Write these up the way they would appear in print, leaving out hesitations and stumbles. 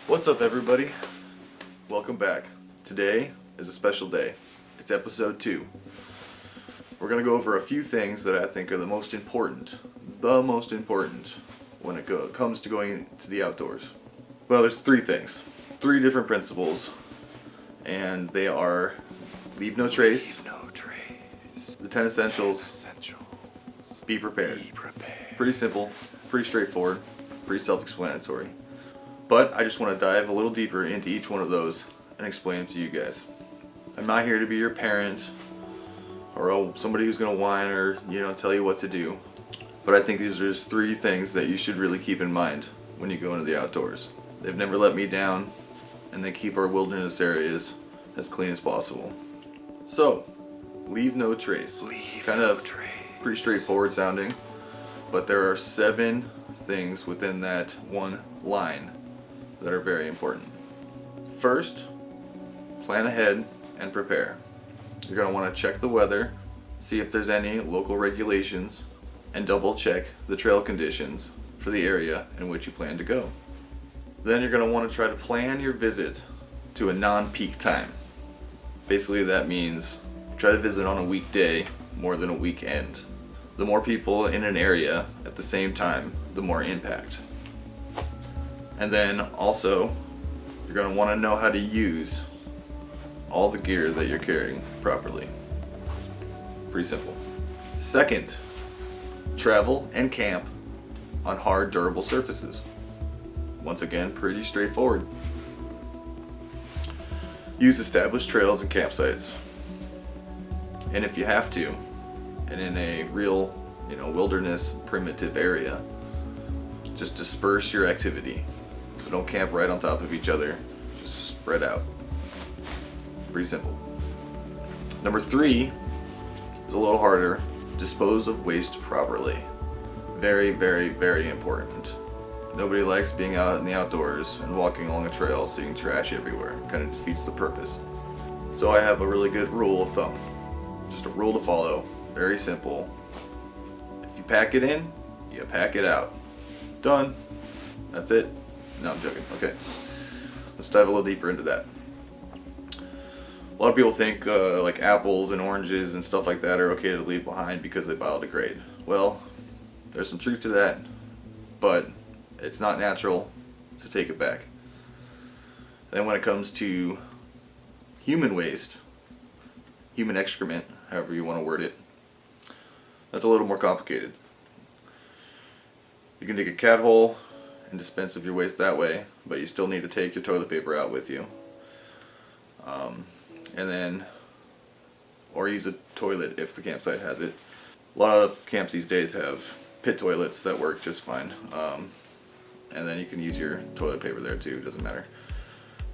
What's up, everybody? Welcome back. Today is a special day. It's episode 2. We're going to go over a few things that I think are the most important when it comes to going to the outdoors. Well, there's 3 things, 3 different principles, and they are leave no trace, the 10 essentials, be prepared. Pretty simple, pretty straightforward, pretty self-explanatory. But I just want to dive a little deeper into each one of those and explain them to you guys. I'm not here to be your parent or somebody who's going to whine or tell you what to do. But I think these are just 3 things that you should really keep in mind when you go into the outdoors. They've never let me down, and they keep our wilderness areas as clean as possible. So, leave no trace. Pretty straightforward sounding, but there are 7 things within that one line that are very important. First, plan ahead and prepare. You're going to want to check the weather, see if there's any local regulations, and double check the trail conditions for the area in which you plan to go. Then you're going to want to try to plan your visit to a non-peak time. Basically that means try to visit on a weekday more than a weekend. The more people in an area at the same time, the more impact. And then also, you're going to want to know how to use all the gear that you're carrying properly. Pretty simple. Second, travel and camp on hard, durable surfaces. Once again, pretty straightforward. Use established trails and campsites. And if you have to, and in a real, wilderness, primitive area, just disperse your activity. So don't camp right on top of each other. Just spread out. Pretty simple. Number 3 is a little harder. Dispose of waste properly. Very, very, very important. Nobody likes being out in the outdoors and walking along a trail seeing trash everywhere. It kind of defeats the purpose. So I have a really good rule of thumb. Just a rule to follow. Very simple. If you pack it in, you pack it out. Done. That's it. No, I'm joking. Okay. Let's dive a little deeper into that. A lot of people think like apples and oranges and stuff like that are okay to leave behind because they biodegrade. Well, there's some truth to that, but it's not natural, so take it back. Then when it comes to human waste, human excrement, however you want to word it, that's a little more complicated. You can dig a cat hole and dispense of your waste that way, but you still need to take your toilet paper out with you. Or use a toilet if the campsite has it. A lot of camps these days have pit toilets that work just fine. And then you can use your toilet paper there too, doesn't matter.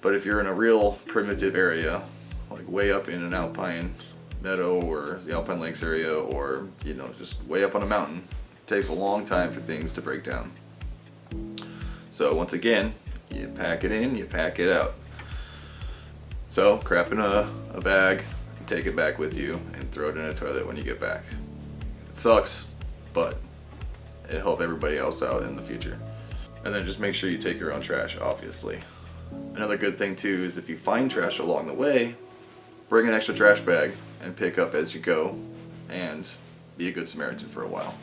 But if you're in a real primitive area, like way up in an alpine meadow or the Alpine Lakes area, or just way up on a mountain, it takes a long time for things to break down. So once again, you pack it in, you pack it out. So crap in a bag, take it back with you, and throw it in a toilet when you get back. It sucks, but it'll help everybody else out in the future. And then just make sure you take your own trash, obviously. Another good thing too is if you find trash along the way, bring an extra trash bag and pick up as you go, and be a good Samaritan for a while.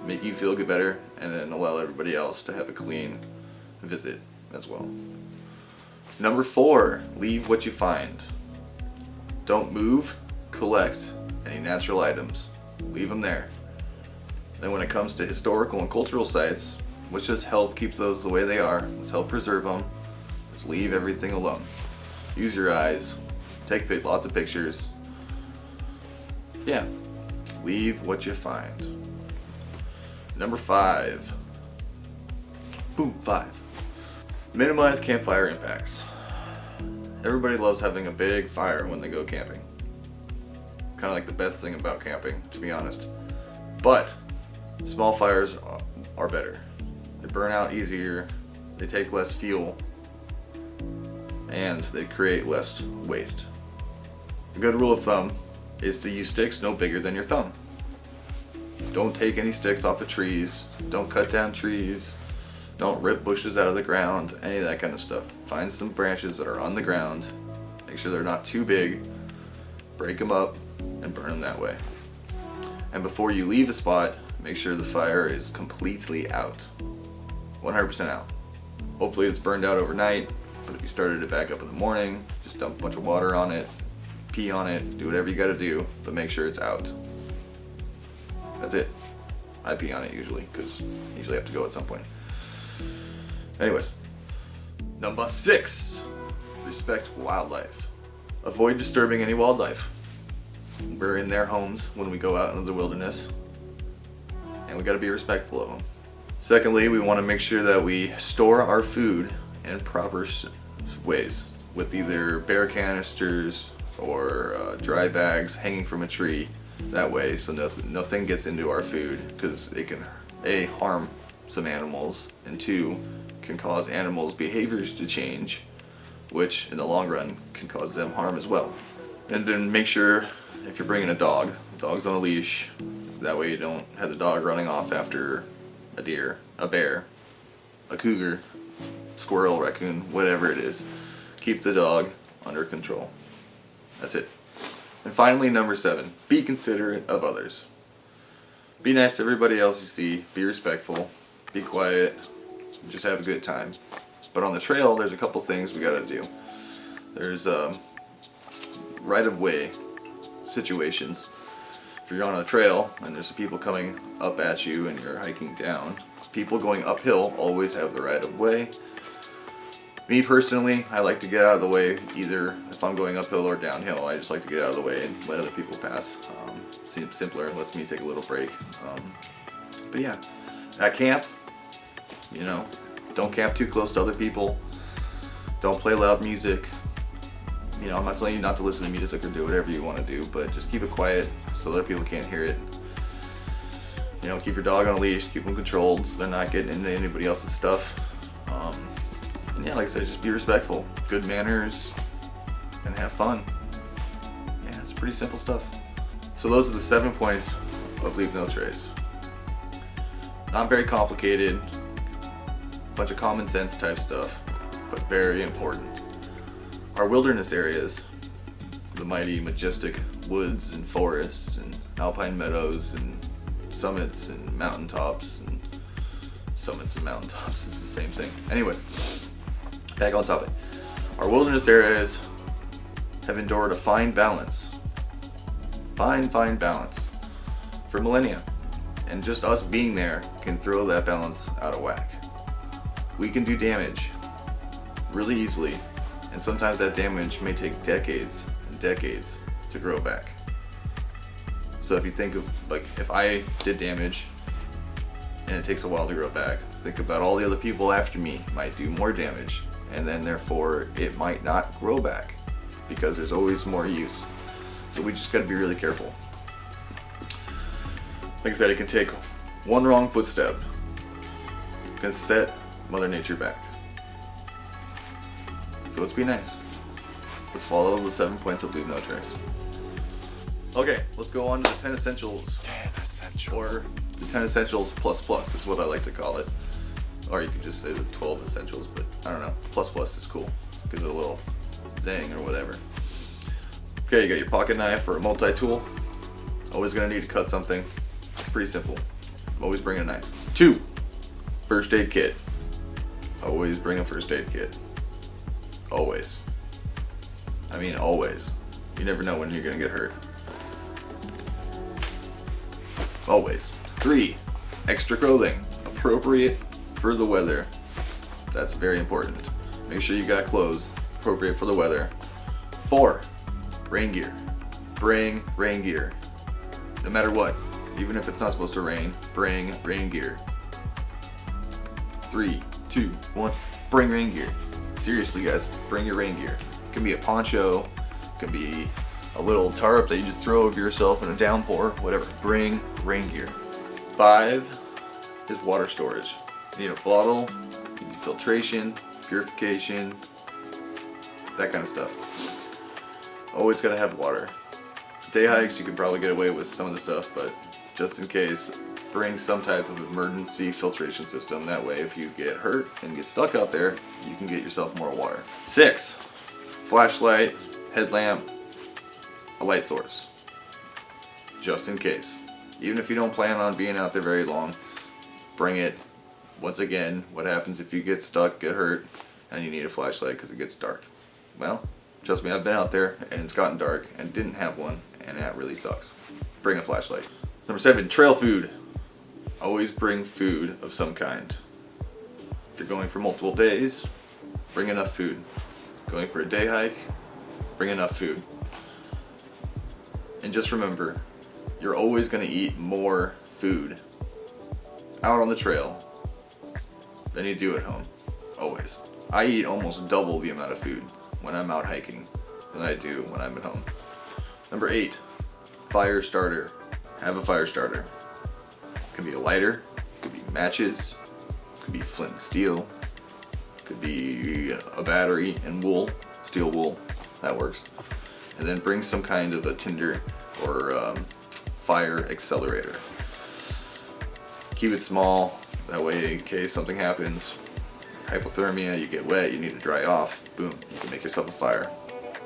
Make you feel good better, and then allow everybody else to have a clean visit as well. Number 4, leave what you find. Don't move, collect any natural items. Leave them there. Then when it comes to historical and cultural sites, let's just help keep those the way they are. Let's help preserve them. Just leave everything alone. Use your eyes. Take lots of pictures. Yeah. Leave what you find. Number 5. Boom, 5. Minimize campfire impacts. Everybody loves having a big fire when they go camping. It's kind of like the best thing about camping, to be honest. But small fires are better. They burn out easier, they take less fuel, and they create less waste. A good rule of thumb is to use sticks no bigger than your thumb. Don't take any sticks off the trees. Don't cut down trees. Don't rip bushes out of the ground, any of that kind of stuff. Find some branches that are on the ground, make sure they're not too big, break them up, and burn them that way. And before you leave a spot, make sure the fire is completely out. 100% out. Hopefully it's burned out overnight, but if you started it back up in the morning, just dump a bunch of water on it, pee on it, do whatever you gotta do, but make sure it's out. That's it. I pee on it usually, because I usually have to go at some point. Anyways, number 6, respect wildlife. Avoid disturbing any wildlife. We're in their homes when we go out into the wilderness, and we gotta be respectful of them. Secondly, we wanna make sure that we store our food in proper ways, with either bear canisters or dry bags hanging from a tree. That way, so nothing gets into our food, because it can A, harm some animals, and 2, can cause animals' behaviors to change, which in the long run can cause them harm as well. And then make sure, if you're bringing a dog, the dog's on a leash, that way you don't have the dog running off after a deer, a bear, a cougar, squirrel, raccoon, whatever it is. Keep the dog under control. That's it. And finally, number 7, be considerate of others. Be nice to everybody else you see, be respectful, be quiet, just have a good time. But on the trail, there's a couple things we gotta do. There's right-of-way situations. If you're on a trail and there's some people coming up at you and you're hiking down, people going uphill always have the right-of-way. Me personally, I like to get out of the way, either if I'm going uphill or downhill. I just like to get out of the way and let other people pass. Seems simpler, lets me take a little break. But yeah, at camp, you know, don't camp too close to other people. Don't play loud music. You know, I'm not telling you not to listen to music or do whatever you want to do, but just keep it quiet so other people can't hear it. You know, keep your dog on a leash, keep them controlled so they're not getting into anybody else's stuff. And yeah, like I said, just be respectful, good manners, and have fun. Yeah, it's pretty simple stuff. So those are the 7 points of Leave No Trace. Not very complicated, bunch of common sense type stuff, but very important. Our wilderness areas, the mighty majestic woods and forests and alpine meadows and summits and mountaintops and summits and mountaintops is the same thing. Anyways, back on topic. Our wilderness areas have endured a fine balance. Fine balance for millennia. And just us being there can throw that balance out of whack. We can do damage really easily, and sometimes that damage may take decades and decades to grow back. So if you think of, like, if I did damage and it takes a while to grow back, think about all the other people after me might do more damage, and then therefore it might not grow back because there's always more use. So we just gotta be really careful. Like I said, it can take one wrong footstep, can set Mother Nature back. So let's be nice. Let's follow the 7 points of Leave No Trace. Okay, let's go on to the 10 essentials. 10 essentials. Or the 10 essentials plus plus is what I like to call it. Or you could just say the 12 essentials, but I don't know. Plus plus is cool. Gives it a little zing or whatever. Okay, you got your pocket knife or a multi-tool. Always gonna need to cut something. Pretty simple. Always bring a knife. 2, first aid kit. Always bring a first aid kit. Always. I mean always. You never know when you're gonna get hurt. Always. 3, extra clothing. Appropriate for the weather. That's very important. Make sure you got clothes appropriate for the weather. 4, rain gear. Bring rain gear. No matter what. Even if it's not supposed to rain, bring rain gear. 3, 2, 1, bring rain gear. Seriously guys, bring your rain gear. It can be a poncho, it can be a little tarp that you just throw over yourself in a downpour, whatever. Bring rain gear. 5 is water storage. You need a bottle, you need filtration, purification, that kind of stuff. Always gotta have water. Day hikes, you can probably get away with some of the stuff, but just in case, bring some type of emergency filtration system. That way, if you get hurt and get stuck out there, you can get yourself more water. 6, flashlight, headlamp, a light source. Just in case. Even if you don't plan on being out there very long, bring it. Once again, what happens if you get stuck, get hurt, and you need a flashlight because it gets dark? Well, trust me, I've been out there and it's gotten dark and didn't have one, and that really sucks. Bring a flashlight. Number 7, trail food. Always bring food of some kind. If you're going for multiple days, bring enough food. Going for a day hike, bring enough food. And just remember, you're always going to eat more food out on the trail than you do at home. Always. I eat almost double the amount of food when I'm out hiking than I do when I'm at home. Number 8, fire starter. Have a fire starter. It could be a lighter, it could be matches, it could be flint and steel, it could be a battery and wool, steel wool, that works. And then bring some kind of a tinder or fire accelerator. Keep it small, that way in case something happens, hypothermia, you get wet, you need to dry off, boom, you can make yourself a fire.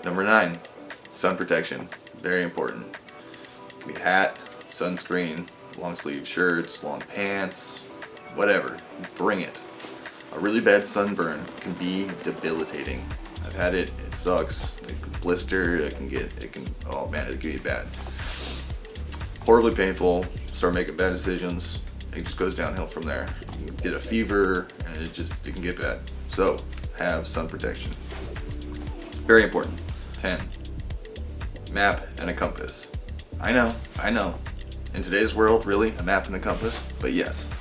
Number 9, sun protection. Very important. It can be a hat, sunscreen, long sleeve shirts, long pants, whatever. Bring it. A really bad sunburn can be debilitating. I've had it. It sucks. It can blister. It can oh man, it can be bad. Horribly painful. Start making bad decisions. It just goes downhill from there. You can get a fever, and it can get bad. So have sun protection. Very important. 10, map and a compass. I know. In today's world, really, a map and a compass? But yes.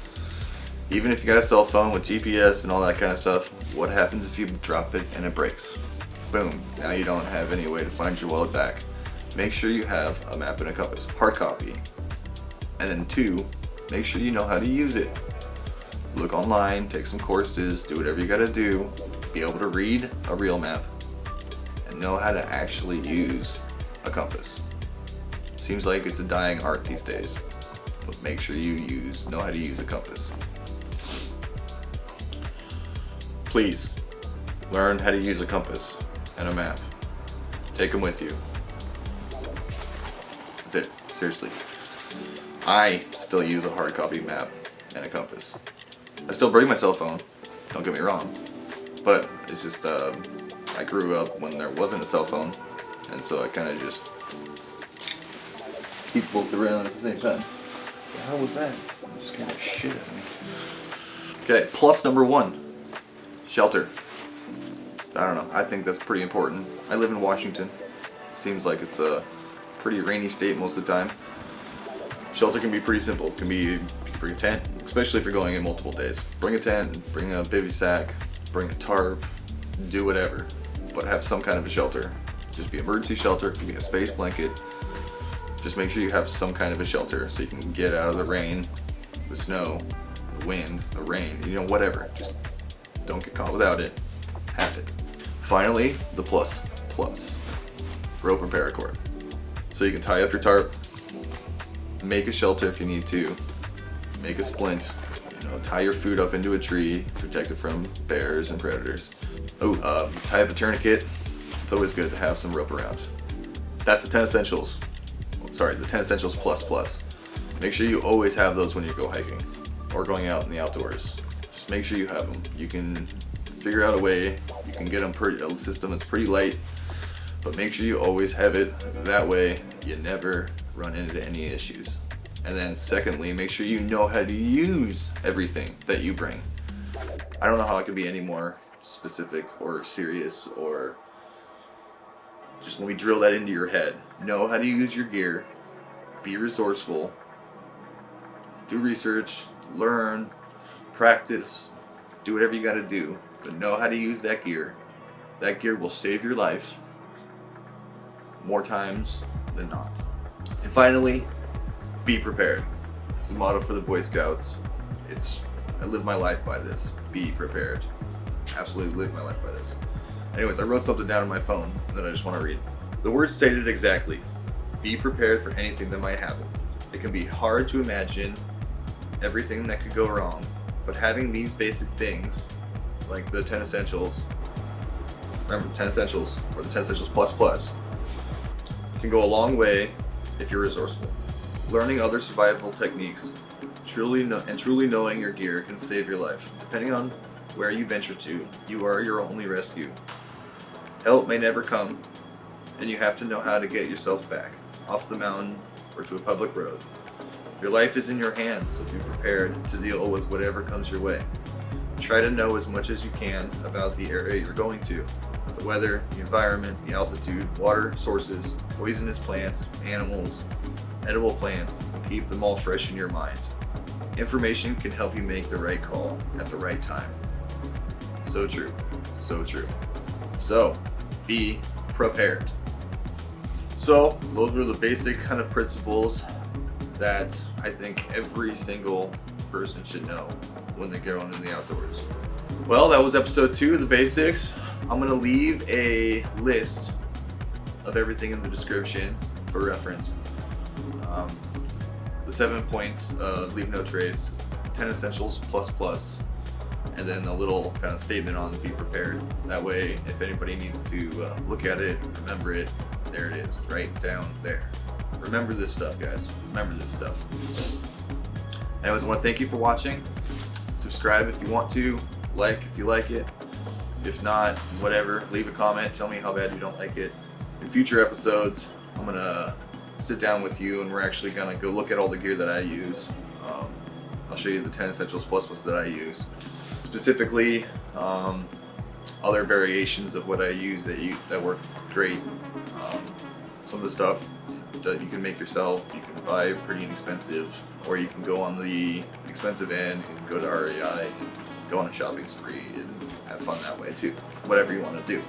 Even if you got a cell phone with GPS and all that kind of stuff, what happens if you drop it and it breaks? Boom. Now you don't have any way to find your wallet back. Make sure you have a map and a compass. Hard copy. And then 2, make sure you know how to use it. Look online, take some courses, do whatever you gotta do. Be able to read a real map and know how to actually use a compass. Seems like it's a dying art these days, but make sure you know how to use a compass. Please, learn how to use a compass and a map. Take them with you. That's it, seriously. I still use a hard copy map and a compass. I still bring my cell phone, don't get me wrong, but it's just, I grew up when there wasn't a cell phone, and so I kind of just keep both around at the same time. What the hell was that? I'm scared the shit out of me. Okay, plus number 1, shelter. I don't know, I think that's pretty important. I live in Washington. Seems like it's a pretty rainy state most of the time. Shelter can be pretty simple. It can be, you can bring a tent, especially if you're going in multiple days. Bring a tent, bring a bivy sack, bring a tarp, do whatever, but have some kind of a shelter. Just be emergency shelter, it can be a space blanket. Just make sure you have some kind of a shelter so you can get out of the rain, the snow, the wind, the rain, whatever. Just don't get caught without it. Have it. Finally, the plus. Rope and paracord. So you can tie up your tarp, make a shelter if you need to, make a splint, tie your food up into a tree, protect it from bears and predators. Tie up a tourniquet. It's always good to have some rope around. That's the 10 essentials. The 10 essentials plus. Make sure you always have those when you go hiking or going out in the outdoors. Just make sure you have them. You can figure out a way. You can get them a system that's pretty light, but make sure you always have it. That way you never run into any issues. And then secondly, make sure you know how to use everything that you bring. I don't know how I could be any more specific or serious, or just let me drill that into your head. Know how to use your gear, be resourceful, do research, learn, practice, do whatever you gotta do, but know how to use that gear. That gear will save your life more times than not. And finally, be prepared. It's the motto for the Boy Scouts. I live my life by this. Be prepared. Absolutely live my life by this. Anyways, I wrote something down on my phone that I just want to read. The words stated exactly. Be prepared for anything that might happen. It can be hard to imagine everything that could go wrong, but having these basic things, like the 10 essentials, remember 10 essentials, or the 10 essentials plus plus, can go a long way if you're resourceful. Learning other survival techniques, truly knowing your gear can save your life. Depending on where you venture to, you are your only rescue. Help may never come, and you have to know how to get yourself back, off the mountain or to a public road. Your life is in your hands, so be prepared to deal with whatever comes your way. Try to know as much as you can about the area you're going to. The weather, the environment, the altitude, water sources, poisonous plants, animals, edible plants, and keep them all fresh in your mind. Information can help you make the right call at the right time. So true. So true. So, be prepared. So, those were the basic kind of principles that I think every single person should know when they get on in the outdoors. Well, that was episode 2 of the basics. I'm going to leave a list of everything in the description for reference. The 7 points of leave no trace, 10 essentials plus plus, and then a little kind of statement on be prepared. That way, if anybody needs to look at it, remember it, there it is, right down there. Remember this stuff, guys. Remember this stuff. Anyways, I want to thank you for watching. Subscribe if you want to. Like if you like it. If not, whatever. Leave a comment. Tell me how bad you don't like it. In future episodes, I'm going to sit down with you and we're actually going to go look at all the gear that I use. I'll show you the 10 essentials plus that I use. Specifically, other variations of what I use that work great. Some of the stuff that you can make yourself, you can buy pretty inexpensive, or you can go on the expensive end and go to REI and go on a shopping spree and have fun that way too. Whatever you want to do.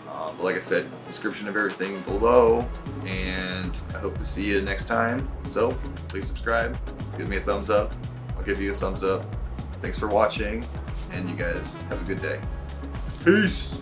But like I said, description of everything below, and I hope to see you next time. So please subscribe, give me a thumbs up. I'll give you a thumbs up. Thanks for watching, and you guys have a good day. Peace!